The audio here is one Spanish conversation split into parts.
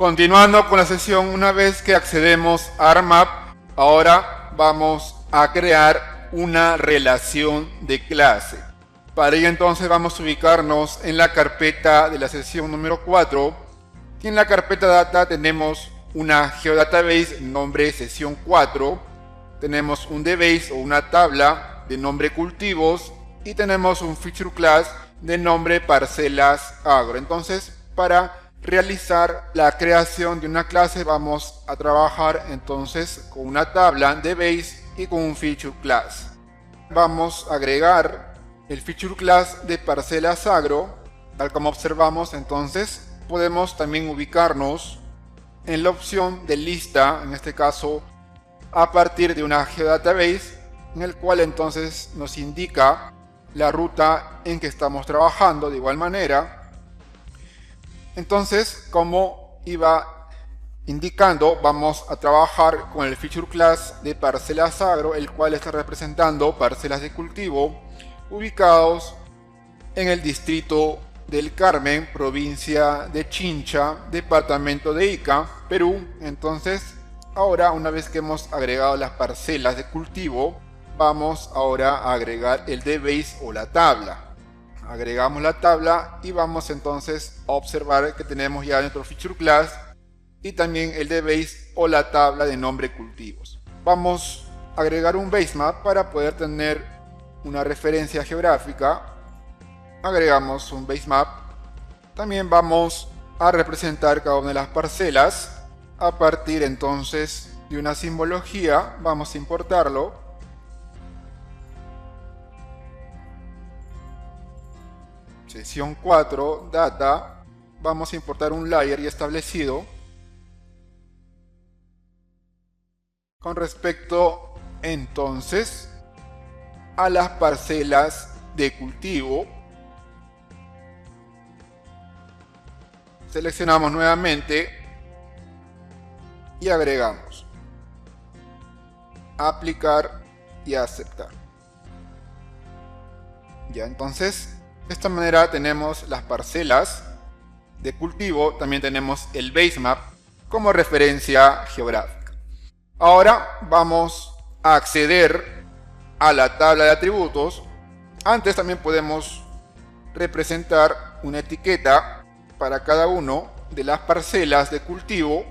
Continuando con la sesión, una vez que accedemos a ArmMap, ahora vamos a crear una relación de clase. Para ello entonces vamos a ubicarnos en la carpeta de la sesión número 4 y en la carpeta data tenemos una geodatabase nombre sesión 4, tenemos un dbase o una tabla de nombre cultivos y tenemos un feature class de nombre parcelas agro. Entonces, para realizar la creación de una clase vamos a trabajar entonces con una tabla de base y con un feature class. Vamos a agregar el feature class de parcelas agro. Tal como observamos, entonces podemos también ubicarnos en la opción de lista, en este caso a partir de una geodatabase, en el cual entonces nos indica la ruta en que estamos trabajando. De igual manera, entonces, como iba indicando, vamos a trabajar con el feature class de parcelas agro, el cual está representando parcelas de cultivo ubicados en el distrito del Carmen, provincia de Chincha, departamento de Ica, Perú. Entonces, ahora una vez que hemos agregado las parcelas de cultivo, vamos ahora a agregar el dbase o la tabla. Agregamos la tabla y vamos entonces a observar que tenemos ya nuestro feature class y también el dbase o la tabla de nombre cultivos. Vamos a agregar un basemap para poder tener una referencia geográfica. Agregamos un basemap. También vamos a representar cada una de las parcelas a partir entonces de una simbología. Vamos a importarlo. Sesión 4, data, vamos a importar un layer ya establecido con respecto entonces a las parcelas de cultivo. Seleccionamos nuevamente y agregamos, aplicar y aceptar. Ya entonces, de esta manera tenemos las parcelas de cultivo, también tenemos el basemap como referencia geográfica. Ahora vamos a acceder a la tabla de atributos. Antes también podemos representar una etiqueta para cada uno de las parcelas de cultivo.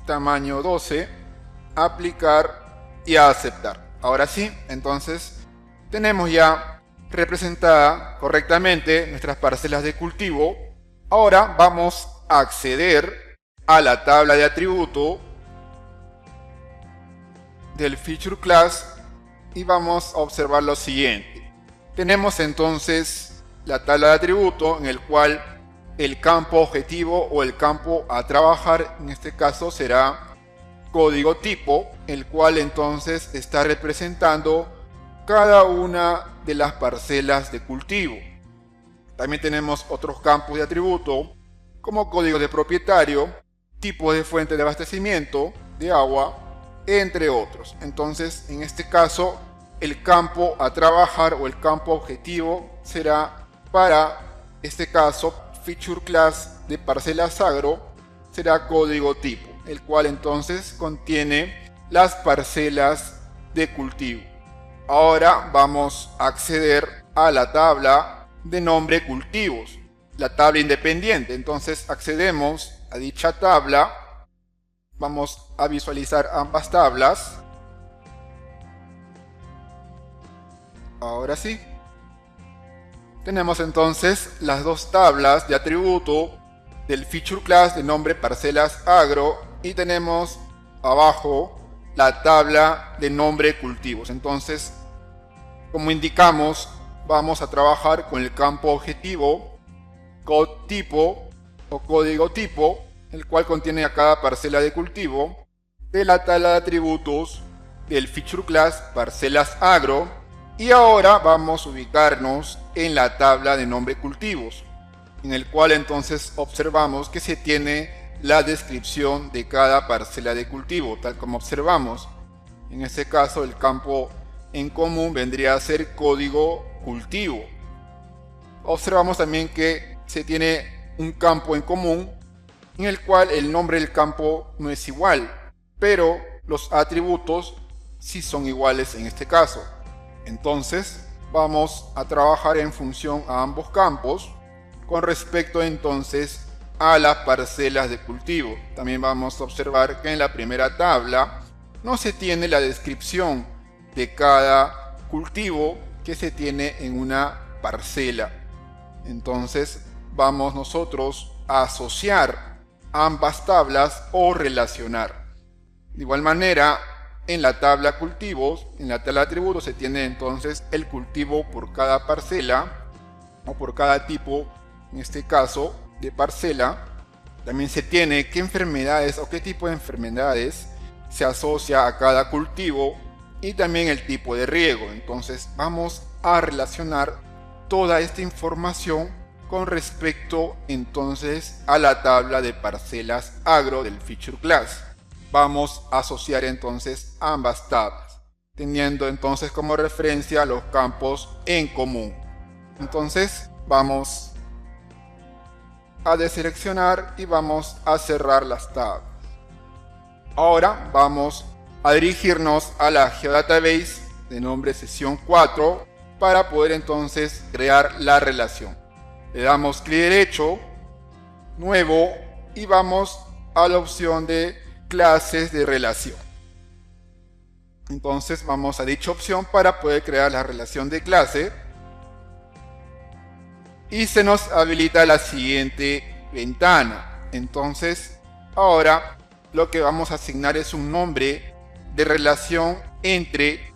Tamaño 12, aplicar y a aceptar. Ahora sí, entonces tenemos ya representada correctamente nuestras parcelas de cultivo. Ahora vamos a acceder a la tabla de atributo del feature class y vamos a observar lo siguiente. Tenemos entonces la tabla de atributo en el cual el campo objetivo o el campo a trabajar en este caso será código tipo, el cual entonces está representando cada una de las parcelas de cultivo. También tenemos otros campos de atributo como código de propietario, tipo de fuente de abastecimiento de agua, entre otros. Entonces, en este caso, el campo a trabajar o el campo objetivo será para este caso feature class de parcelas agro, será código tipo, el cual entonces contiene las parcelas de cultivo. Ahora vamos a acceder a la tabla de nombre cultivos, la tabla independiente. Entonces accedemos a dicha tabla, vamos a visualizar ambas tablas. Ahora sí, tenemos entonces las dos tablas de atributo del feature class de nombre parcelas agro y tenemos abajo la tabla de nombre cultivos. Entonces, como indicamos, vamos a trabajar con el campo objetivo, code tipo o código tipo, el cual contiene a cada parcela de cultivo de la tabla de atributos del feature class parcelas agro. Y ahora vamos a ubicarnos en la tabla de nombre cultivos, en el cual entonces observamos que se tiene la descripción de cada parcela de cultivo, tal como observamos. En este caso, el campo en común vendría a ser código cultivo. observamos también que se tiene un campo en común en el cual el nombre del campo no es igual, pero los atributos sí son iguales en este caso. Entonces vamos a trabajar en función a ambos campos con respecto entonces a las parcelas de cultivo. También vamos a observar que en la primera tabla no se tiene la descripción de cada cultivo que se tiene en una parcela. Entonces vamos nosotros a asociar ambas tablas o relacionar. De igual manera, en la tabla cultivos, en la tabla atributos se tiene entonces el cultivo por cada parcela o por cada tipo, en este caso, de parcela. También se tiene qué enfermedades o qué tipo de enfermedades se asocia a cada cultivo y también el tipo de riego. Entonces vamos a relacionar toda esta información con respecto entonces a la tabla de parcelas agro del Feature Class. Vamos a asociar entonces ambas tablas, teniendo entonces como referencia los campos en común. Entonces vamos a deseleccionar y vamos a cerrar las tablas. Ahora vamos a dirigirnos a la GeoDatabase de nombre sesión 4 para poder entonces crear la relación. Le damos clic derecho, nuevo, y vamos a la opción de clases de relación. Entonces vamos a dicha opción para poder crear la relación de clase y se nos habilita la siguiente ventana. Entonces ahora lo que vamos a asignar es un nombre de relación entre,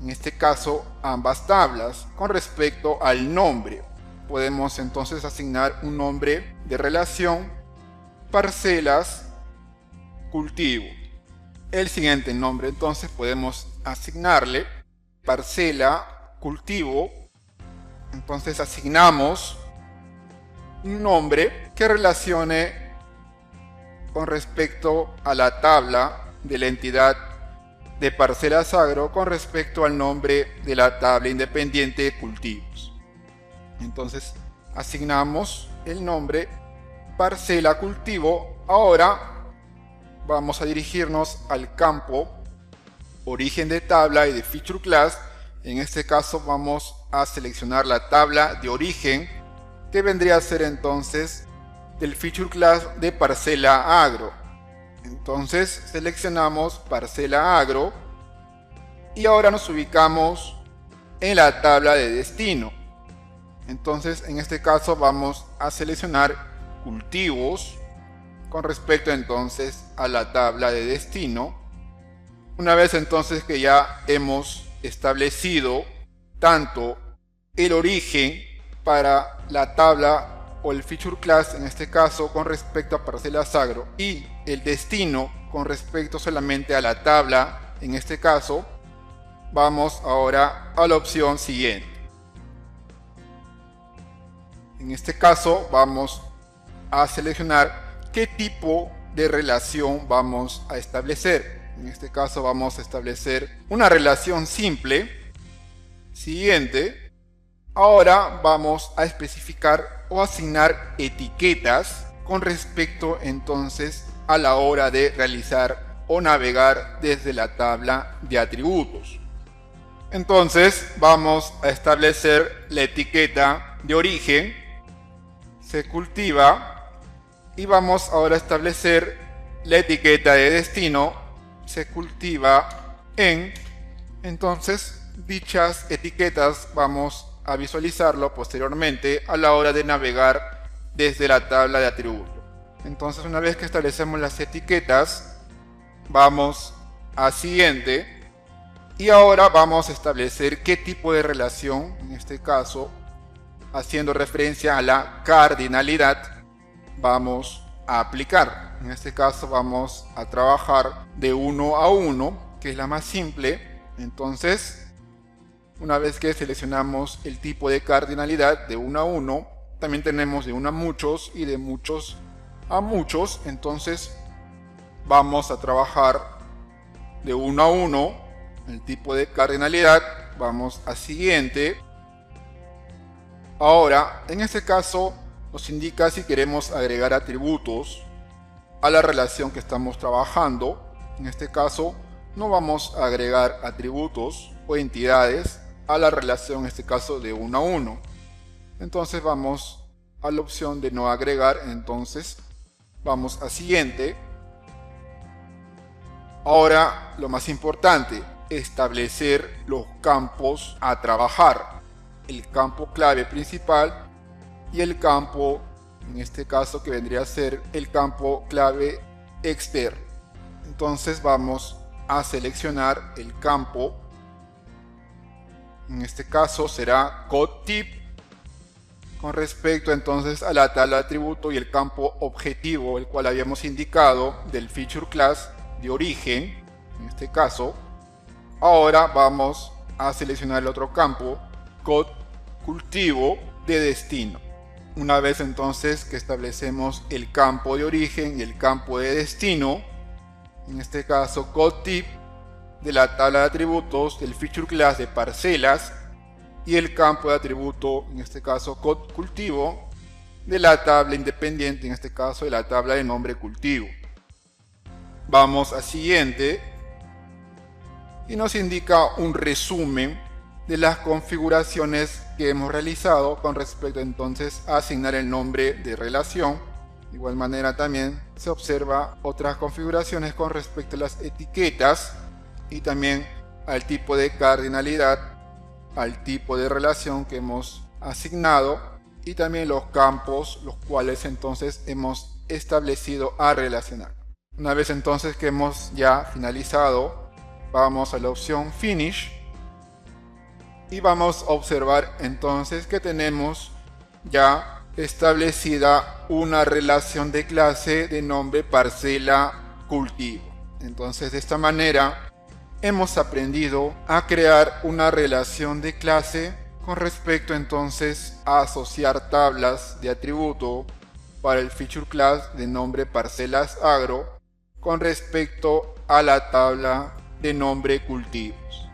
en este caso, ambas tablas con respecto al nombre. Podemos entonces asignar un nombre de relación parcelas cultivo. El siguiente nombre entonces podemos asignarle parcela cultivo. Entonces asignamos un nombre que relacione con respecto a la tabla de la entidad de parcelas agro con respecto al nombre de la tabla independiente de cultivos. Entonces asignamos el nombre parcela cultivo. Ahora vamos a dirigirnos al campo origen de tabla y de Feature Class. En este caso vamos a seleccionar la tabla de origen, que vendría a ser entonces del Feature Class de parcela agro. Entonces seleccionamos parcela agro y ahora nos ubicamos en la tabla de destino. Entonces en este caso vamos a seleccionar cultivos con respecto entonces a la tabla de destino. Una vez entonces que ya hemos establecido tanto el origen para la tabla o el Feature Class, en este caso con respecto a parcelas agro, y el destino con respecto solamente a la tabla, en este caso, vamos ahora a la opción siguiente. En este caso vamos a seleccionar qué tipo de relación vamos a establecer. En este caso vamos a establecer una relación simple. Siguiente. Ahora vamos a especificar o asignar etiquetas con respecto entonces a la hora de realizar o navegar desde la tabla de atributos. Entonces vamos a establecer la etiqueta de origen, se cultiva, y vamos ahora a establecer la etiqueta de destino, se cultiva en. Entonces dichas etiquetas vamos a visualizarlo posteriormente a la hora de navegar desde la tabla de atributos. Entonces una vez que establecemos las etiquetas, vamos a siguiente y ahora vamos a establecer qué tipo de relación, en este caso haciendo referencia a la cardinalidad, vamos a aplicar. En este caso vamos a trabajar de 1 a 1, que es la más simple. Entonces, una vez que seleccionamos el tipo de cardinalidad de 1 a 1, también tenemos de 1 a muchos y de muchos a muchos. Entonces vamos a trabajar de 1 a 1 el tipo de cardinalidad. Vamos a siguiente Ahora, en este caso, nos indica si queremos agregar atributos a la relación que estamos trabajando. En este caso, no vamos a agregar atributos o entidades a la relación, en este caso, de 1 a 1. Entonces vamos a la opción de no agregar, entonces vamos a siguiente. Ahora, lo más importante, establecer los campos a trabajar. El campo clave principal y el campo, en este caso, que vendría a ser el campo clave externo. Entonces vamos a seleccionar el campo. En este caso será CodeType con respecto entonces a la tabla de atributo y el campo objetivo, el cual habíamos indicado del feature class de origen. En este caso, ahora vamos a seleccionar el otro campo, CodeCultivo de destino. Una vez entonces que establecemos el campo de origen y el campo de destino, en este caso CodeType de la tabla de atributos del feature class de parcelas y el campo de atributo, en este caso CodeCultivo, de la tabla independiente, en este caso de la tabla de nombre cultivo. Vamos a siguiente y nos indica un resumen de las configuraciones que hemos realizado con respecto entonces a asignar el nombre de relación. De igual manera también se observa otras configuraciones con respecto a las etiquetas y también al tipo de cardinalidad, al tipo de relación que hemos asignado y también los campos los cuales entonces hemos establecido a relacionar. Una vez entonces que hemos ya finalizado, vamos a la opción Finish y vamos a observar entonces que tenemos ya establecida una relación de clase de nombre parcela cultivo. Entonces de esta manera hemos aprendido a crear una relación de clase con respecto entonces a asociar tablas de atributo para el feature class de nombre parcelas agro con respecto a la tabla de nombre cultivos.